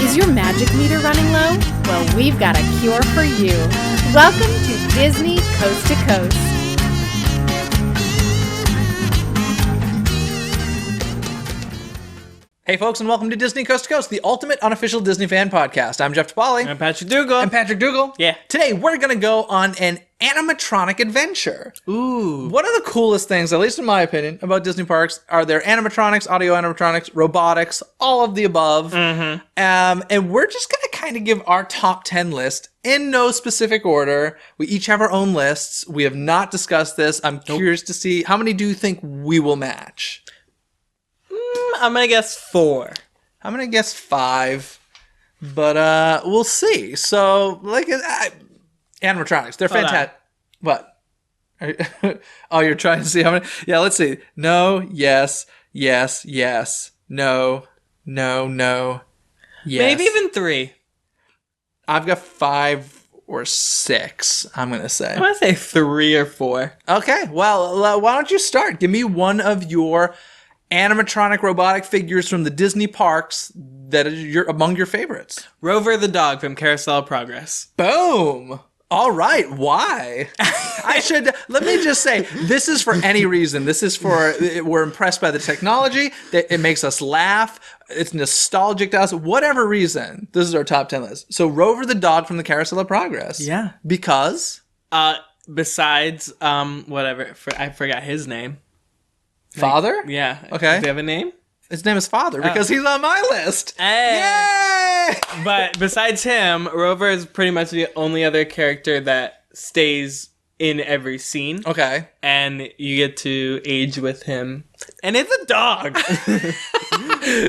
Is your magic meter running low? Well, we've got a cure for you. Welcome to Disney Coast to Coast. Hey folks, and welcome to Disney Coast to Coast, the ultimate unofficial Disney fan podcast. I'm Jeff DePaoli. I'm Patrick Dougal. I'm Patrick Dougal. Yeah. Today we're going to go on an animatronic adventure. Ooh. One of the coolest things, at least in my opinion, about Disney parks are their animatronics, audio animatronics, robotics, all of the above. Mm-hmm. And we're just going to kind of give our top 10 list in no specific order. We each have our own lists. We have not discussed this. I'm curious to see, how many do you think we will match? I'm going to guess 4. I'm going to guess 5, but we'll see. So, animatronics, they're fantastic. What? Oh, you're trying to see how many? Yeah, let's see. No, yes, yes, yes, no, no, no, yes. Maybe even 3. I've got 5 or 6, I'm going to say. I'm going to say 3 or 4. Okay, well, why don't you start? Give me one of your animatronic robotic figures from the Disney parks that are among your favorites. Rover the Dog from Carousel of Progress. Boom! All right, why? Let me just say, this is for any reason. This is for, we're impressed by the technology, that it makes us laugh, it's nostalgic to us, whatever reason. This is our top 10 list. So Rover the Dog from the Carousel of Progress. Yeah. Because? Besides, whatever, I forgot his name. Father? Yeah. Okay. Does he have a name? His name is Father because he's on my list. Hey. Yay! But besides him, Rover is pretty much the only other character that stays in every scene. Okay. And you get to age with him. And it's a dog.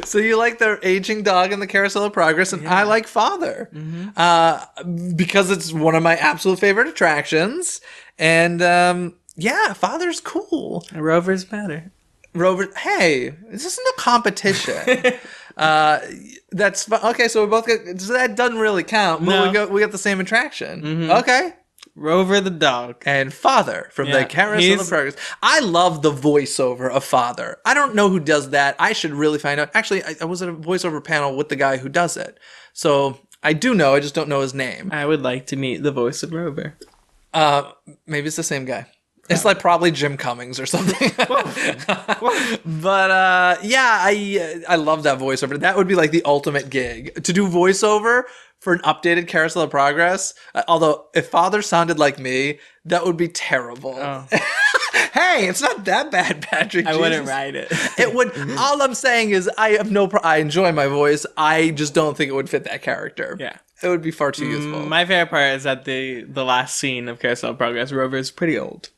So you like the aging dog in the Carousel of Progress, and I like Father. Mm-hmm. Because it's one of my absolute favorite attractions. And yeah, Father's cool. Rover's better. Rover, hey, this isn't a competition. That's okay. So we both get, so that doesn't really count. But No. we got the same attraction. Mm-hmm. Okay. Rover the Dog. And Father from the Carousel of Progress. I love the voiceover of Father. I don't know who does that. I should really find out. Actually, I was at a voiceover panel with the guy who does it. So I do know. I just don't know his name. I would like to meet the voice of Rover. Maybe it's the same guy. It's like probably Jim Cummings or something. But yeah, I love that voiceover. That would be like the ultimate gig. To do voiceover for an updated Carousel of Progress. Although if Father sounded like me, that would be terrible. Oh. Hey, it's not that bad, Patrick. I Jesus. wouldn't write it. It would. All I'm saying is I have I enjoy my voice. I just don't think it would fit that character. Yeah. It would be far too youthful. My favorite part is at the last scene of Carousel of Progress. Rover's pretty old.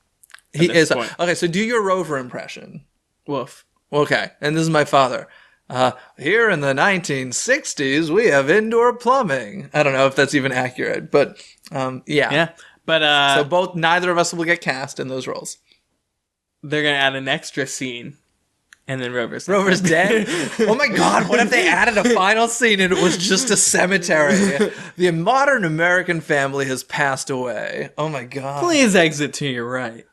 He is. Point. Okay, so do your Rover impression. Woof. Okay, and this is my father. Here in the 1960s, we have indoor plumbing. I don't know if that's even accurate, but yeah. Yeah. But So neither of us will get cast in those roles. they're going to add an extra scene. And then Rover's dead? Oh my God, what if they added a final scene and it was just a cemetery? The modern American family has passed away. Oh my God. Please exit to your right.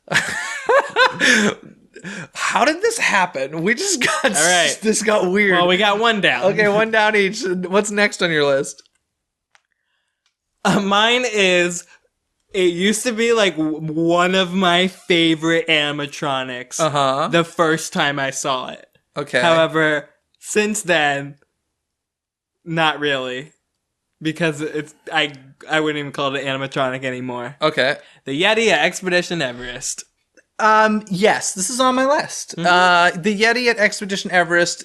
How did this happen? We just got... All right. This got weird. Well, we got one down. Okay, one down each. What's next on your list? Mine is... It used to be like one of my favorite animatronics. The first time I saw it. Okay. However, since then, not really, because I wouldn't even call it an animatronic anymore. Okay. The Yeti at Expedition Everest. Yes, this is on my list. Mm-hmm. The Yeti at Expedition Everest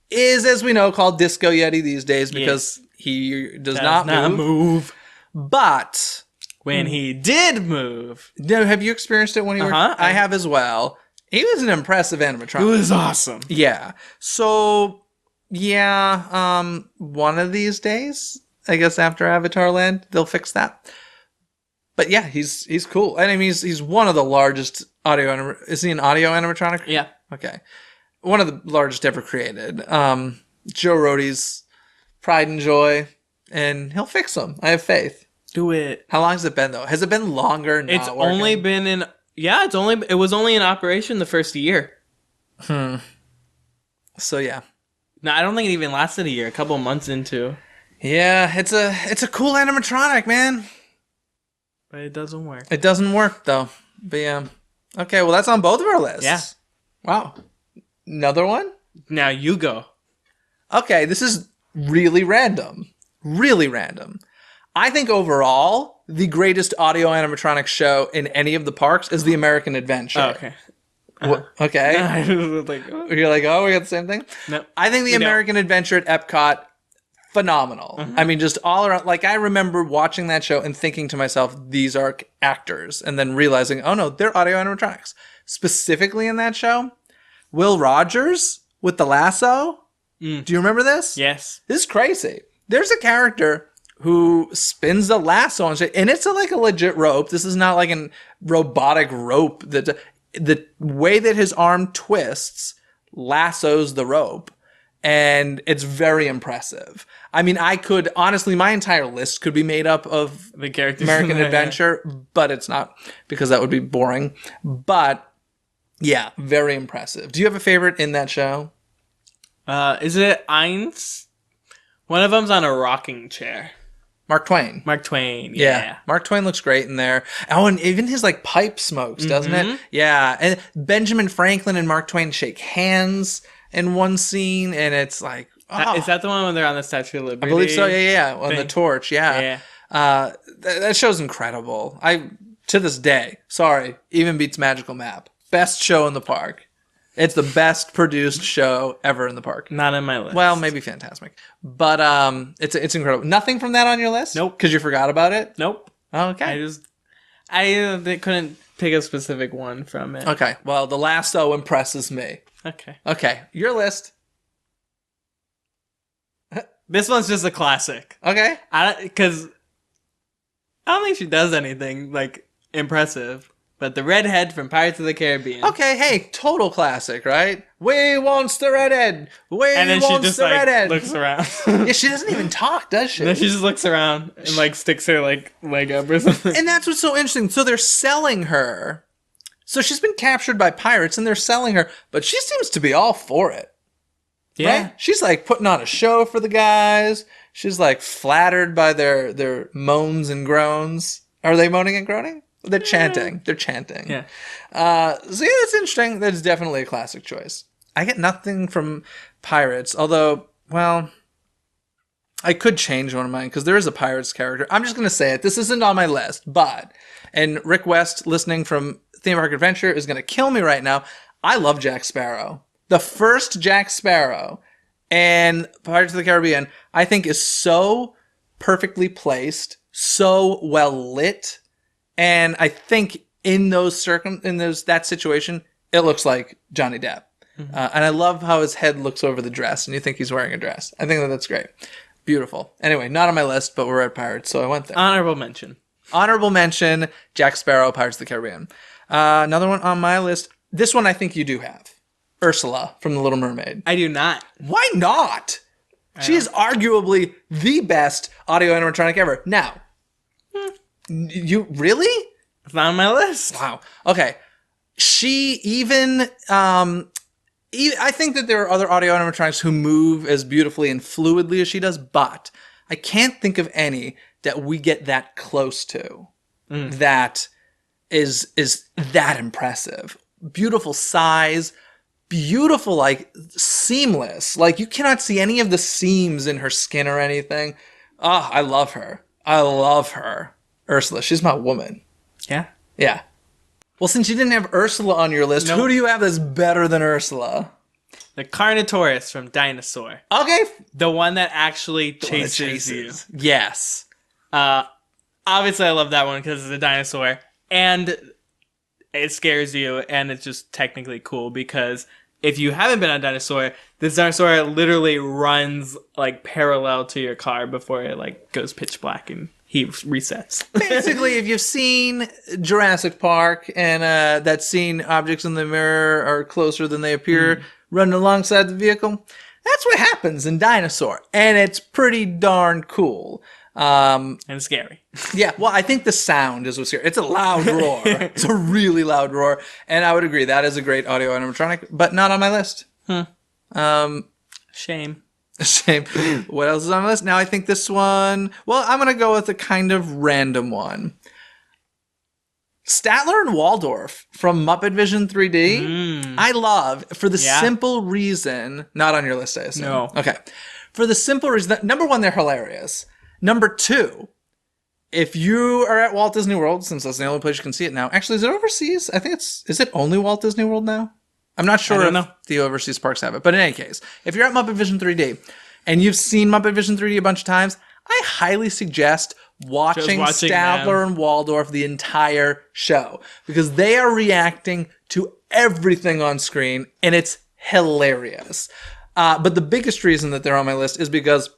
is, as we know, called Disco Yeti these days because he does not move. But when he did move, have you experienced it when he worked? I have as well. He was an impressive animatronic. It was awesome. Yeah. So, yeah, one of these days, I guess after Avatar Land, they'll fix that. But yeah, he's cool. And I mean, he's one of the largest audio. Is he an audio animatronic? Yeah. Okay. One of the largest ever created. Joe Rohde's pride and joy, and he'll fix them. I have faith. Do it. How long has it been though? Has it been longer? It's only been in. Yeah, it was only in operation the first year. So yeah. No, I don't think it even lasted a year. A couple months into. Yeah, it's a cool animatronic, man. But it doesn't work. It doesn't work though. But yeah. Okay, well that's on both of our lists. Yeah. Wow. Another one? Now you go. Okay, this is really random. Really random. I think overall, the greatest audio animatronic show in any of the parks is the American Adventure. Oh, okay. Okay. I was like, oh. You're like, oh, we got the same thing? No. I think the American Adventure at Epcot, phenomenal. I mean, just all around. Like, I remember watching that show and thinking to myself, these are actors. And then realizing, oh no, they're audio animatronics. Specifically in that show, Will Rogers with the lasso. Do you remember this? Yes. This is crazy. There's a character who spins the lasso and shit, and it's like a legit rope. This is not like a robotic rope. That the way that his arm twists lassos the rope, and it's very impressive. I mean, I could honestly, my entire list could be made up of The characters American in there, Adventure, but it's not because that would be boring. But yeah, very impressive. Do you have a favorite in that show? Is it Eins? One of them's on a rocking chair. Mark Twain. Mark Twain. Yeah. Mark Twain looks great in there. Oh, and even his like pipe smokes, doesn't it? Yeah. And Benjamin Franklin and Mark Twain shake hands in one scene, and it's like, oh. Is that the one when they're on the Statue of Liberty? I believe so. Yeah. On the thing? torch. Yeah. That show's incredible. To this day, sorry, even beats Magical Map. Best show in the park. It's the best produced show ever in the park. Not in my list. Well, maybe Fantasmic, but it's incredible. Nothing from that on your list? Nope. Because you forgot about it? Nope. Oh, okay. They couldn't pick a specific one from it. Okay. Well, the lasso impresses me. Okay. Okay. Your list. This one's just a classic. Okay. Because I don't think she does anything like impressive. But the redhead from Pirates of the Caribbean. Okay. Hey, total classic, right? We wants the redhead. And then she just like redhead. looks around. Yeah, she doesn't even talk, does she? And then she just looks around and like sticks her like leg up or something. And that's what's so interesting. So they're selling her. So she's been captured by pirates and they're selling her, but she seems to be all for it. Yeah. Right? She's like putting on a show for the guys. She's like flattered by their moans and groans. Are they moaning and groaning? They're chanting. They're chanting. Yeah. So yeah, that's interesting. That's definitely a classic choice. I get nothing from Pirates, although, well, I could change one of mine because there is a Pirates character. I'm just going to say it. This isn't on my list, but, and Rick West listening from Theme Park Adventure is going to kill me right now. I love Jack Sparrow. The first Jack Sparrow and Pirates of the Caribbean, I think, is so perfectly placed, so well lit. And I think in that situation, it looks like Johnny Depp. Mm-hmm. And I love how his head looks over the dress, and you think he's wearing a dress. I think that's great. Beautiful. Anyway, not on my list, but we're at Pirates, so I went there. Honorable mention. Honorable mention, Jack Sparrow, Pirates of the Caribbean. Another one on my list. This one I think you do have. Ursula from The Little Mermaid. I do not. Why not? She is arguably the best audio animatronic ever. Now, you really? It's not on my list. Wow. Okay. She even, I think that there are other audio animatronics who move as beautifully and fluidly as she does, but I can't think of any that we get that close to. That is that impressive. Beautiful size, beautiful, like seamless. Like you cannot see any of the seams in her skin or anything. Oh, I love her. I love her. Ursula, she's my woman. Yeah? Yeah. Well, since you didn't have Ursula on your list, who do you have that's better than Ursula? The Carnotaurus from Dinosaur. Okay. The one that actually chases you. Yes. Obviously, I love that one because it's a dinosaur. And it scares you, and it's just technically cool because if you haven't been on Dinosaur, this dinosaur literally runs like parallel to your car before it like goes pitch black and he resets. Basically, if you've seen Jurassic Park and that scene, objects in the mirror are closer than they appear, running alongside the vehicle, that's what happens in Dinosaur. And it's pretty darn cool. And scary. Yeah, well, I think the sound is what's scary. It's a loud roar. It's a really loud roar. And I would agree, that is a great audio animatronic, but not on my list. Shame. Shame. What else is on my list? Now I think this one... Well, I'm going to go with a kind of random one. Statler and Waldorf from Muppet Vision 3D. I love, for the simple reason... Not on your list, I assume. No. Okay. For the simple reason that, number one, they're hilarious. Number two, if you are at Walt Disney World, since that's the only place you can see it now... Actually, is it overseas? I think it's... Is it only Walt Disney World now? I'm not sure if the overseas parks have it. But in any case, if you're at Muppet Vision 3D and you've seen Muppet Vision 3D a bunch of times, I highly suggest watching Statler and Waldorf the entire show, because they are reacting to everything on screen, and it's hilarious. But the biggest reason that they're on my list is because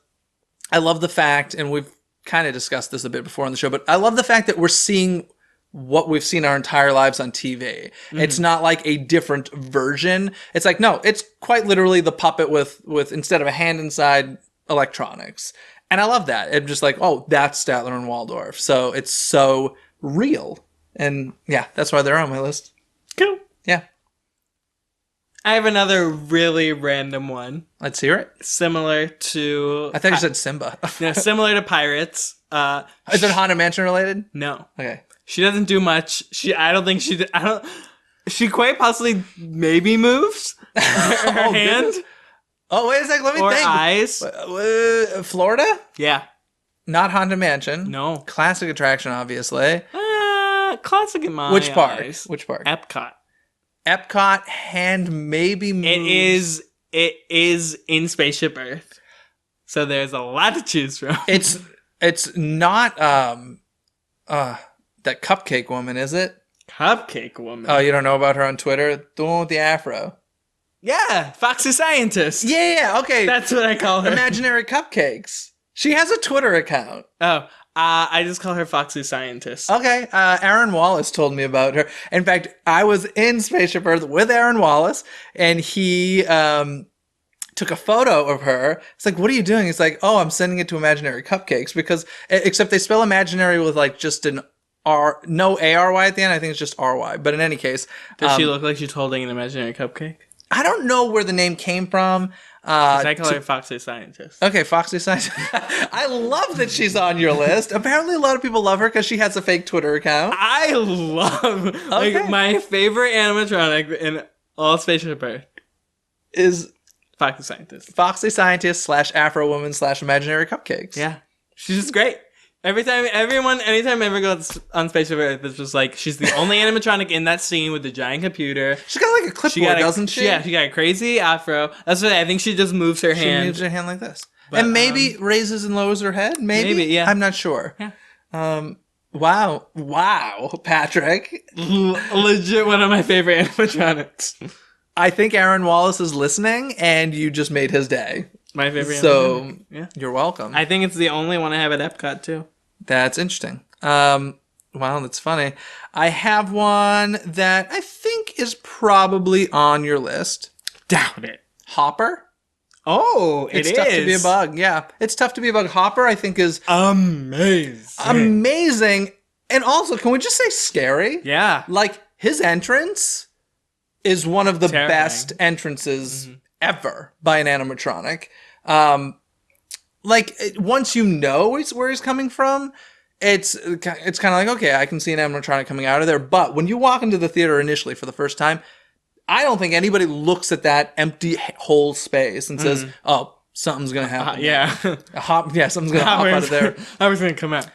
I love the fact, and we've kind of discussed this a bit before on the show, but I love the fact that we're seeing what we've seen our entire lives on TV. It's not like a different version. It's like, no, it's quite literally the puppet with instead of a hand inside, electronics. And I love that. I'm just like, oh, that's Statler and Waldorf. So it's so real. And yeah, that's why they're on my list. Cool. Yeah. I have another really random one. Let's hear it. Similar to... I thought you said Simba. No, similar to Pirates. Is it Haunted Mansion related? No. Okay. She doesn't do much. She quite possibly maybe moves her hand. Goodness. Oh, wait a second. Let me or think. Eyes. Florida? Yeah. Not Haunted Mansion. No. Classic attraction, obviously. Classic in my Which park? eyes. Which park? Epcot. Epcot, hand maybe moves. It is in Spaceship Earth. So there's a lot to choose from. It's not that cupcake woman, is it? Cupcake woman. Oh, you don't know about her on Twitter? The one with the afro. Yeah, Foxy Scientist. Yeah, okay. That's what I call her. Imaginary Cupcakes. She has a Twitter account. Oh, I just call her Foxy Scientist. Okay, Aaron Wallace told me about her. In fact, I was in Spaceship Earth with Aaron Wallace, and he took a photo of her. It's like, what are you doing? He's like, oh, I'm sending it to Imaginary Cupcakes, because, except they spell imaginary with like just an R, no A-R-Y at the end. I think it's just R-Y. But in any case. Does she look like she's holding an imaginary cupcake? I don't know where the name came from. I call her Foxy Scientist. Okay, Foxy Scientist. I love that she's on your list. Apparently a lot of people love her because she has a fake Twitter account. I love, like, my favorite animatronic in all Spaceship Earth is Foxy Scientist. Foxy Scientist / Afro Woman / Imaginary Cupcakes. Yeah. She's just great. Anytime I ever go on Spaceship Earth, it's just like, she's the only animatronic in that scene with the giant computer. She's got like a clipboard, doesn't she? Yeah, she got a crazy afro. That's what I think. She just moves her hand. She moves her hand like this. But, and maybe raises and lowers her head? Maybe, yeah. I'm not sure. Yeah. Wow, Patrick. Legit one of my favorite animatronics. I think Aaron Wallace is listening, and you just made his day. My favorite. So, you're welcome. I think it's the only one I have at Epcot, too. That's interesting. Wow, that's funny. I have one that I think is probably on your list. Doubt it. Hopper? Oh, it's tough to be a bug. Yeah, it's tough to be a bug. Hopper, I think, is amazing. And also, can we just say scary? Yeah. Like, his entrance is one of the terrifying. Best entrances ever by an animatronic. Like, once you know where he's coming from, it's kind of like, okay, I can see an animatronic coming out of there. But when you walk into the theater initially for the first time, I don't think anybody looks at that empty whole space and says, oh, something's going to happen. Something's going to hop out of there. How is it going to come out?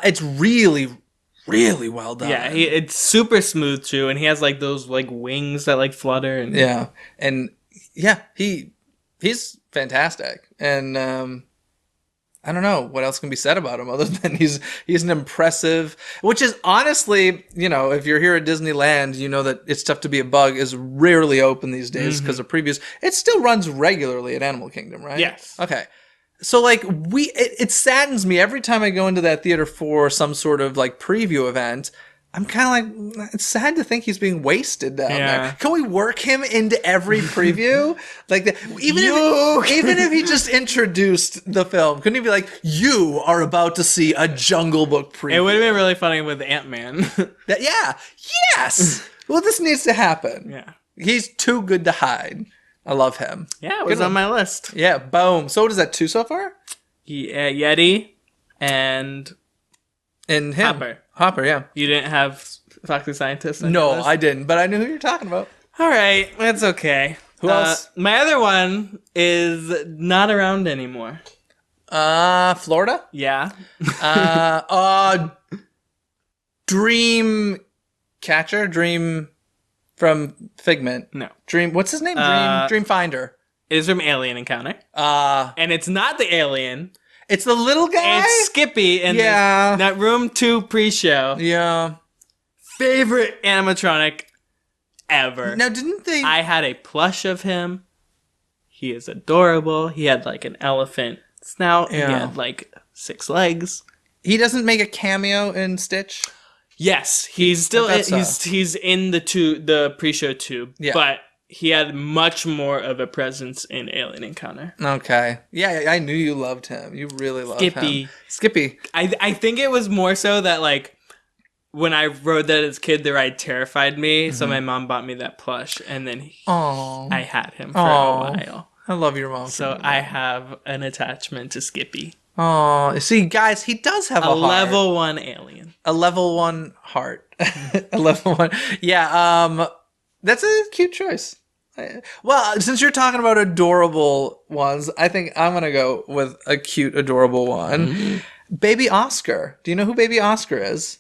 It's really, really well done. Yeah, it's super smooth, too. And he has, like, those, like, wings that, like, flutter. And yeah. And, yeah, he's fantastic. And, I don't know what else can be said about him other than he's an impressive, which is honestly, you know, if you're here at Disneyland, you know that It's Tough to Be a Bug is rarely open these days because of previews. It still runs regularly at Animal Kingdom, right? Yes. Okay. So like it saddens me every time I go into that theater for some sort of like preview event. I'm kind of like, it's sad to think he's being wasted down there. Can we work him into every preview? Like, even if he just introduced the film, couldn't he be like, you are about to see a Jungle Book preview? It would have been really funny with Ant-Man. Yes! Well, this needs to happen. Yeah. He's too good to hide. I love him. Yeah, it was on my list. Yeah, boom. So what is that, 2 so far? Yeti and And him. Hopper, yeah. You didn't have Fox the Scientist on No, your list? I didn't, but I knew who you're talking about. All right, that's okay. Who else? My other one is not around anymore. Florida? Yeah. Dream Catcher? Dream from Figment? No. Dream, what's his name? Dream Finder. It is from Alien Encounter. And it's not the alien. It's the little guy? It's Skippy in that Room 2 pre-show. Yeah. Favorite animatronic ever. Now, didn't they... I had a plush of him. He is adorable. He had like an elephant snout. Yeah. He had like 6 legs. He doesn't make a cameo in Stitch? Yes, he's still I bet he's in the pre-show too. Yeah. But he had much more of a presence in Alien Encounter. Okay. Yeah, I knew you loved him. You really loved him. Skippy. I think it was more so that like when I rode that as a kid, the ride terrified me, so my mom bought me that plush, and then I had him for a while. I love your mom. So I have an attachment to Skippy. Oh, see, guys, he does have a heart. level 1 alien. A level 1 heart. A level 1. Yeah, that's a cute choice. Well, since you're talking about adorable ones, I think I'm going to go with a cute, adorable one. Mm-hmm. Baby Oscar. Do you know who Baby Oscar is?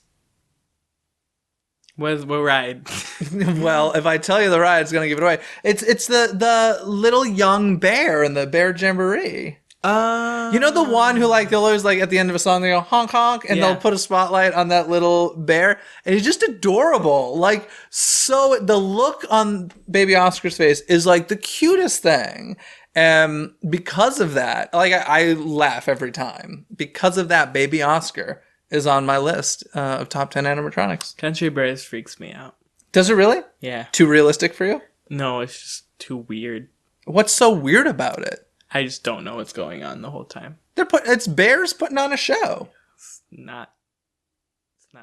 What ride? Well, if I tell you the ride, it's going to give it away. It's the little young bear in the Bear Jamboree. You know the one who like they'll always like at the end of a song they go honk honk and they'll put a spotlight on that little bear and he's just adorable. Like so the look on Baby Oscar's face is like the cutest thing. And because of that, like I laugh every time. Because of that, Baby Oscar is on my list of top 10 animatronics. Country Bears freaks me out. Does it really? Yeah. Too realistic for you? No, it's just too weird. What's so weird about it? I just don't know what's going on the whole time. It's bears putting on a show. It's not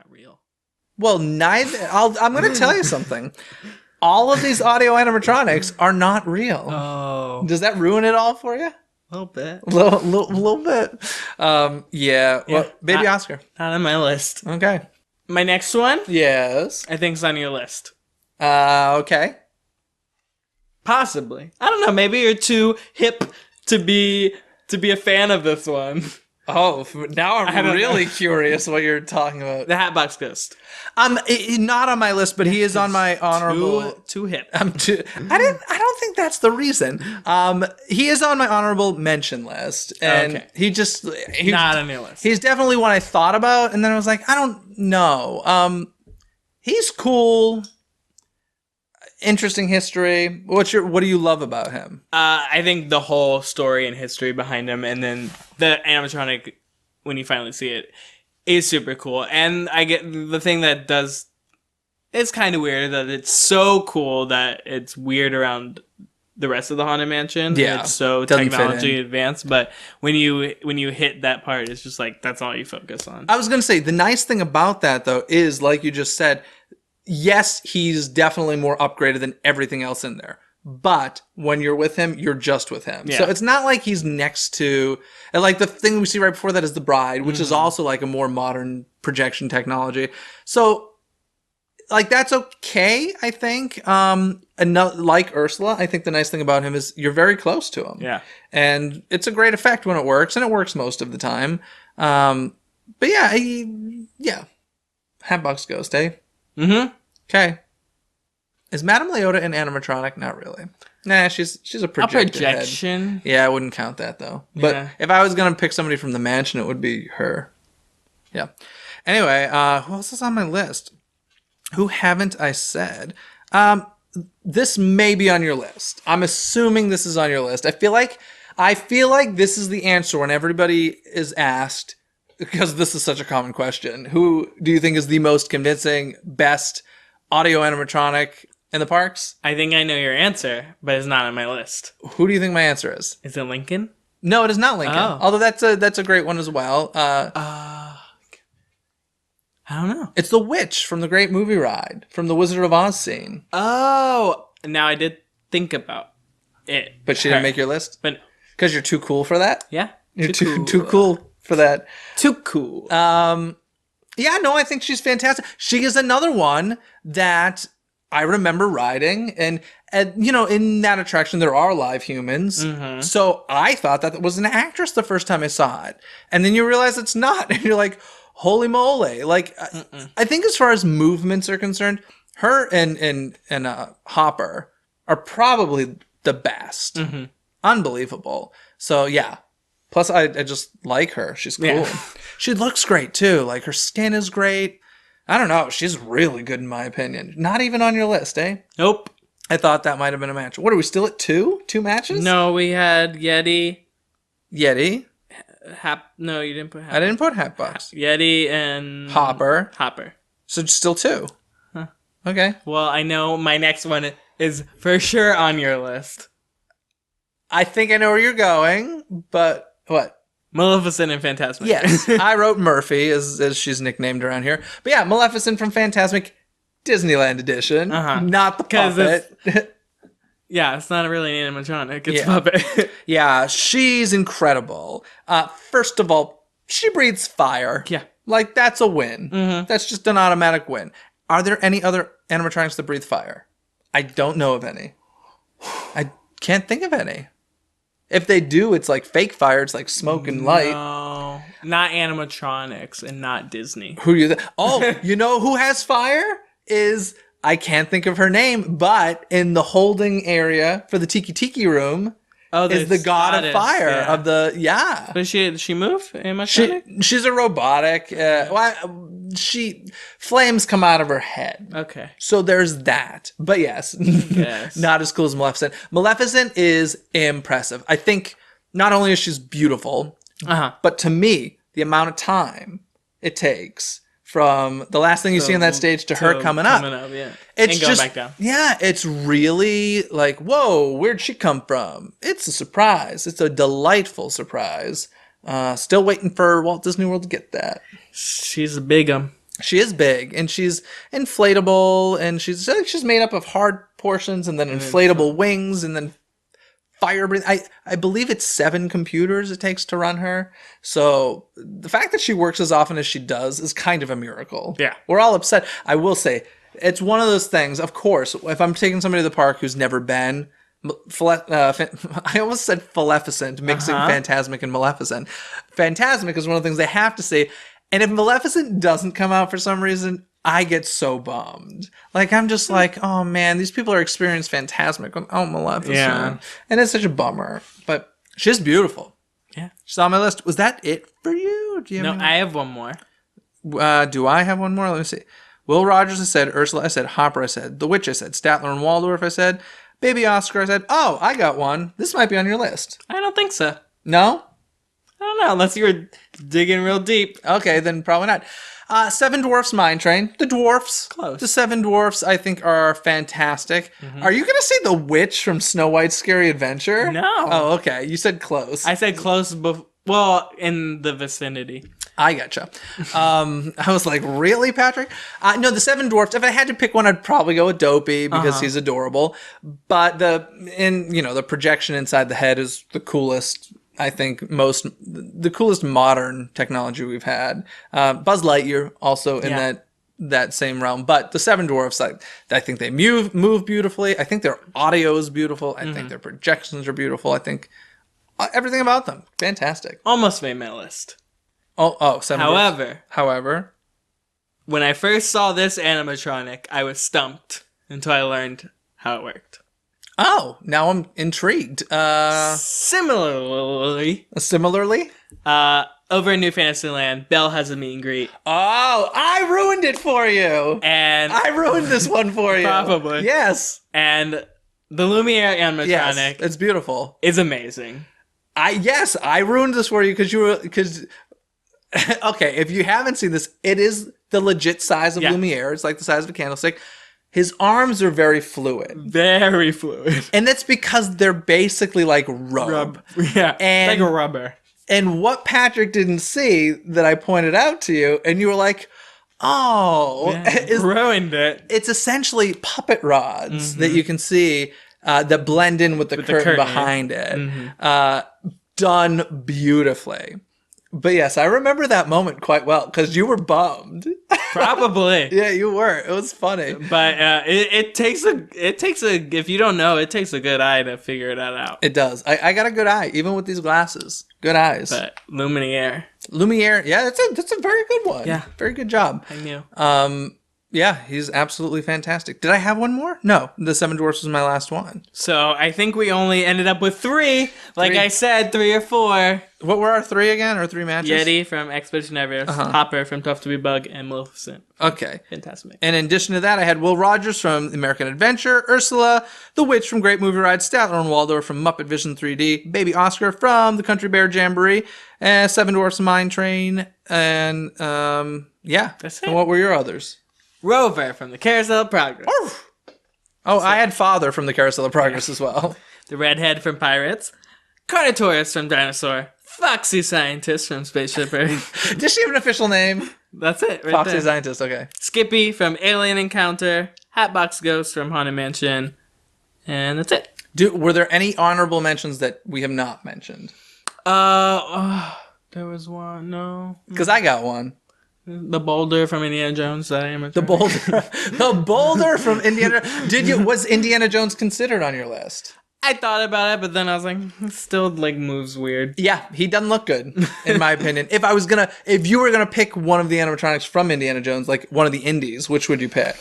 real. Well, I'm going to tell you something. All of these audio animatronics are not real. Oh. Does that ruin it all for you? A little bit. Little bit. Yeah. Well, Baby Oscar. Not on my list. Okay. My next one? Yes. I think it's on your list. Okay. Possibly. I don't know. Maybe you're too hip to be a fan of this one. Oh, now I'm really curious what you're talking about. The Hatbox Ghost. Not on my list, but he is on my honorable. Too hip. I don't think that's the reason. He is on my honorable mention list, and he's not on your list. He's definitely one I thought about, and then I was like, I don't know. He's cool. Interesting history. What do you love about him? I think the whole story and history behind him, and then the animatronic when you finally see it is super cool. And I get the thing that does. It's kind of weird that it's so cool that it's weird around the rest of the Haunted Mansion. Yeah, it's so technology advanced, but when you hit that part, it's just like that's all you focus on. I was gonna say the nice thing about that though is like you just said. Yes, he's definitely more upgraded than everything else in there. But when you're with him, you're just with him. Yeah. So it's not like he's next to... And like the thing we see right before that is the Bride, which is also like a more modern projection technology. So like that's okay, I think. And like Ursula, I think the nice thing about him is you're very close to him. Yeah. And it's a great effect when it works, and it works most of the time. But yeah. Hatbox Ghost, eh? Mm-hmm. Okay. Is Madame Leota an animatronic? Not really. Nah, she's a projection. Head. Yeah, I wouldn't count that though. But if I was gonna pick somebody from the mansion, it would be her. Yeah. Anyway, who else is on my list? Who haven't I said? This may be on your list. I'm assuming this is on your list. I feel like this is the answer when everybody is asked. Because this is such a common question. Who do you think is the most convincing, best audio animatronic in the parks? I think I know your answer, but it's not on my list. Who do you think my answer is? Is it Lincoln? No, it is not Lincoln. Oh. Although that's a great one as well. I don't know. It's the witch from the Great Movie Ride, from the Wizard of Oz scene. Oh, now I did think about But she didn't make your list? But because you're too cool for that? yeah. You're too cool for that. Too cool. Yeah, no, I think she's fantastic. She is another one that I remember riding, and you know, in that attraction there are live humans. So I thought that was an actress the first time I saw it, and then you realize it's not, and you're like, holy moly! Like, I think as far as movements are concerned, her and Hopper are probably the best. Unbelievable. So yeah. Plus, I just like her. She's cool. Yeah. She looks great, too. Like, her skin is great. I don't know. She's really good, in my opinion. Not even on your list, eh? Nope. I thought that might have been a match. What, are we still at 2? 2 matches? No, we had Yeti. No, you didn't put Hatbox. I didn't put Hatbox. Yeti and... Hopper. So still 2. Huh. Okay. Well, I know my next one is for sure on your list. I think I know where you're going, but... What? Maleficent and Fantasmic. Yes, I wrote Murphy, as she's nicknamed around here. But yeah, Maleficent from Fantasmic, Disneyland edition, not the puppet. Yeah, it's not really an animatronic, it's a puppet. Yeah, she's incredible. First of all, she breathes fire. Yeah. Like, that's a win. That's just an automatic win. Are there any other animatronics that breathe fire? I don't know of any. I can't think of any. If they do, it's like fake fire. It's like smoke and light. No, not animatronics and not Disney. Who you? You know who has fire? I can't think of her name, but in the holding area for the Tiki room is the god of fire of the But she move? Animatronic? She's a robotic. Flames come out of her head. Okay. So there's that. But yes. Not as cool as Maleficent. Maleficent is impressive. I think not only is she beautiful, but to me, the amount of time it takes from the last thing you see on that stage to her coming up. It's and going just, back down. Yeah, it's really like, whoa, where'd she come from? It's a surprise. It's a delightful surprise. Still waiting for Walt Disney World to get that. She's a big She is big, and she's inflatable, and she's made up of hard portions, and then inflatable wings, and then fire breathing. I believe it's 7 computers it takes to run her. So the fact that she works as often as she does is kind of a miracle. Yeah. We're all upset. I will say, it's one of those things, of course, if I'm taking somebody to the park who's never been, I almost said Maleficent, mixing Fantasmic and Maleficent. Fantasmic is one of the things they have to say. And if Maleficent doesn't come out for some reason, I get so bummed. Like, I'm just like, oh man, these people are experiencing Fantasmic. Oh, Maleficent. Yeah. And it's such a bummer. But she's beautiful. Yeah. She's on my list. Was that it for you? Do you have I have one more. Do I have one more? Let me see. Will Rogers, I said. Ursula, I said. Hopper, I said. The Witch, I said. Statler and Waldorf, I said. Baby Oscar, I said. Oh, I got one. This might be on your list. I don't think so. No? I don't know, unless you were digging real deep. Okay, then probably not. Seven Dwarfs Mine Train. The Dwarfs. Close. The Seven Dwarfs, I think, are fantastic. Are you going to say the witch from Snow White's Scary Adventure? No. Oh, okay. You said close. I said close, well, in the vicinity. I gotcha. I was like, really, Patrick? No, the Seven Dwarfs. If I had to pick one, I'd probably go with Dopey because he's adorable. But the projection inside the head is the coolest. I think the coolest modern technology we've had. Buzz Lightyear also in that same realm. But the Seven Dwarfs, I think they move beautifully. I think their audio is beautiful. I think their projections are beautiful. I think everything about them fantastic. Almost made my list. Seven Dwarfs. However, when I first saw this animatronic, I was stumped until I learned how it worked. Oh, now I'm intrigued. Similarly, over in New Fantasyland, Belle has a meet and greet. Oh, I ruined it for you. And I ruined this one for you. Probably. Yes. And the Lumiere animatronic it's beautiful. Is amazing. I ruined this for you because okay, if you haven't seen this, it is the legit size of Lumiere. It's like the size of a candlestick. His arms are very fluid. Very fluid. And that's because they're basically like rub. Yeah, like a rubber. And what Patrick didn't see that I pointed out to you, and you were like, oh. Ruined it. It's essentially puppet rods that you can see that blend in with the curtain behind it. Done beautifully. But yes, I remember that moment quite well because you were bummed. Probably. Yeah, you were. It was funny. But it takes a if you don't know, it takes a good eye to figure that out. It does. I got a good eye, even with these glasses. Good eyes. But Lumiere, yeah, that's a very good one. Yeah, very good job. I knew. Yeah, he's absolutely fantastic. Did I have one more? No, the Seven Dwarfs was my last one. So I think we only ended up with 3. Like I said, 3 or 4. What were our 3 again, or 3 matches? Yeti from Expedition Everest, Hopper from Tough to Be Bug, and Maleficent. Okay. Fantastic. And in addition to that, I had Will Rogers from American Adventure, Ursula, the Witch from Great Movie Ride, Statler and Waldorf from Muppet Vision 3D, Baby Oscar from the Country Bear Jamboree, Seven Dwarfs Mine Train, and yeah. That's it. And what were your others? Rover from the Carousel of Progress. Oh, I had Father from the Carousel of Progress as well. The Redhead from Pirates. Carnotaurus from Dinosaur. Foxy Scientist from Spaceship Earth. Does she have an official name? That's it, right Foxy there. Scientist, okay. Skippy from Alien Encounter. Hatbox Ghost from Haunted Mansion. And that's it. Were there any honorable mentions that we have not mentioned? There was one, no. Because I got one. The boulder from Indiana Jones. The boulder from Indiana. Was Indiana Jones considered on your list? I thought about it, but then I was like, it still like moves weird. Yeah, he doesn't look good, in my opinion. If you were gonna pick one of the animatronics from Indiana Jones, like one of the indies, which would you pick?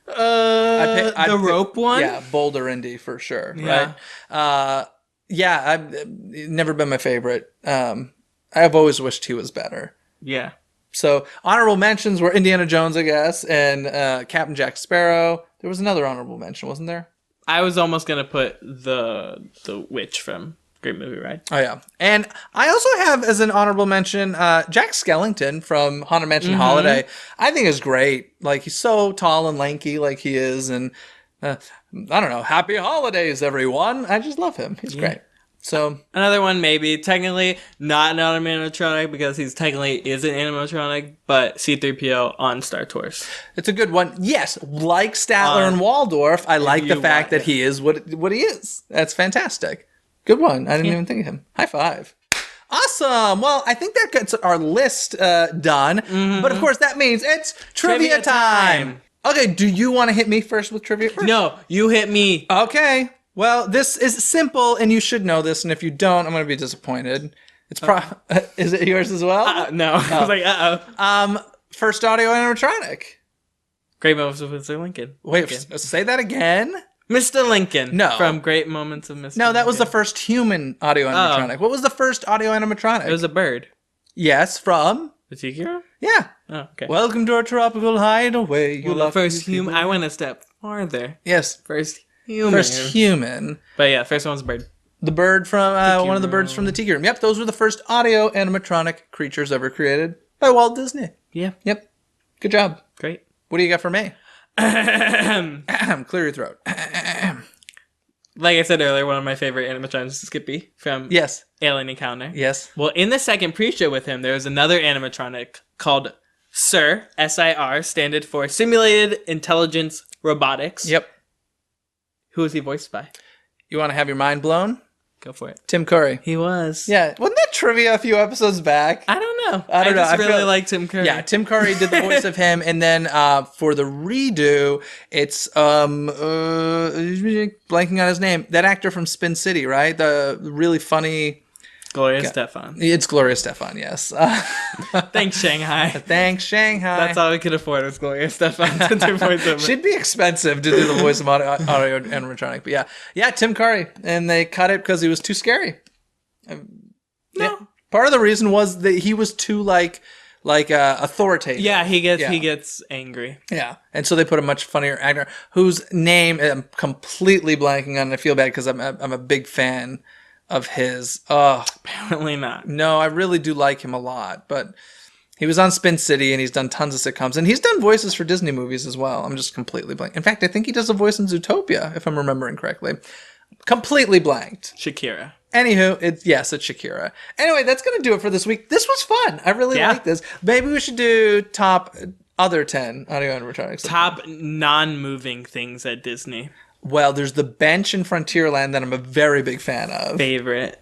I'd pick rope one. Yeah, Boulder Indy for sure. Yeah. Right. Yeah, I've never been my favorite. I've always wished he was better. Yeah. So honorable mentions were Indiana Jones, I guess, and Captain Jack Sparrow. There was another honorable mention, wasn't there? I was almost gonna put the witch from Great Movie Ride. Oh yeah, and I also have as an honorable mention Jack Skellington from Haunted Mansion Holiday. I think is great. Like he's so tall and lanky, like he is, and I don't know. Happy holidays, everyone! I just love him. He's great. So another one, maybe technically not an animatronic because he's technically is an animatronic, but C-3PO on Star Tours. It's a good one. Yes, like Statler and Waldorf, I like the fact that he is what he is. That's fantastic. Good one. I didn't even think of him. High five. Awesome. Well, I think that gets our list done. But of course, that means it's trivia time. Okay, do you want to hit me first with trivia? No, you hit me. Okay. Well, this is simple, and you should know this, and if you don't, I'm going to be disappointed. It's Is it yours as well? No. I was like, First audio animatronic. Great Moments of Mr. Lincoln. Wait, say that again? Mr. Lincoln. No. From Great Moments of Mr. Lincoln. No, that was the first human audio animatronic. What was the first audio animatronic? It was a bird. Yes, from? The Tiki Room? Yeah. Oh, okay. Welcome to our tropical hideaway. Well, the first human. I went a step farther. Yes. First human. First human. But yeah, first one's a bird. The bird from one of the birds from the Tiki Room. Yep, those were the first audio animatronic creatures ever created by Walt Disney. Yeah. Yep. Good job. Great. What do you got for me? Clear your throat. Like I said earlier, one of my favorite animatronics is Skippy from Alien Encounter. Yes. Well, in the second pre-show with him, there was another animatronic called SIR, S-I-R, standard for Simulated Intelligence Robotics. Yep. Who was he voiced by? You want to have your mind blown? Go for it. Tim Curry. He was. Yeah. Wasn't that trivia a few episodes back? I don't know. I don't know. I really like Tim Curry. Yeah, Tim Curry did the voice of him, and then for the redo, it's blanking on his name. That actor from Spin City, right? The really funny Gloria Estefan. It's Gloria Estefan, yes. Thanks, Shanghai. Thanks, Shanghai. That's all we could afford was Gloria Estefan to do voiceover. She'd be expensive to do the voice of audio animatronic, but yeah, Tim Curry, and they cut it because he was too scary. No. Yeah. Part of the reason was that he was too authoritative. Yeah, he gets angry. Yeah, and so they put a much funnier actor whose name I'm completely blanking on. And I feel bad because I'm a big fan of his. Apparently not. No, I really do like him a lot, but he was on Spin City and he's done tons of sitcoms and he's done voices for Disney movies as well. I'm just completely blank. In fact, I think he does a voice in Zootopia, if I'm remembering correctly. Completely blanked. Shakira. Anywho, it's Shakira. Anyway, that's going to do it for this week. This was fun. I really like this. Maybe we should do top other 10 audio animatronics. Top non-moving things at Disney. Well, there's the bench in Frontierland that I'm a very big fan of. Favorite.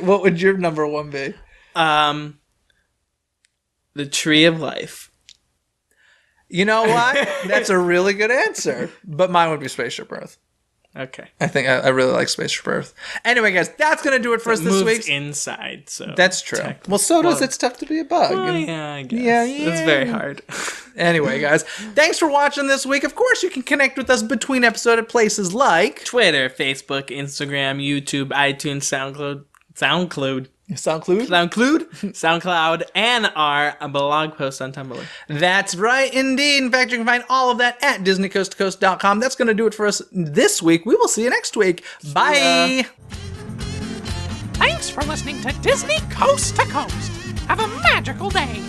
What would your number one be? The Tree of Life. You know what? That's a really good answer. But mine would be Spaceship Earth. Okay. I think I really like Spaceship Earth. Anyway, guys, that's going to do it for us this week. Inside, so that's true. Well, so does It's Tough to Be a Bug. Well, yeah, I guess. Yeah. It's very hard. Anyway, guys, thanks for watching this week. Of course, you can connect with us between episodes at places like Twitter, Facebook, Instagram, YouTube, iTunes, SoundCloud, and our blog post on Tumblr. That's right, indeed. In fact, you can find all of that at DisneyCoastToCoast.com. That's going to do it for us this week. We will see you next week. Bye. Thanks for listening to Disney Coast to Coast. Have a magical day.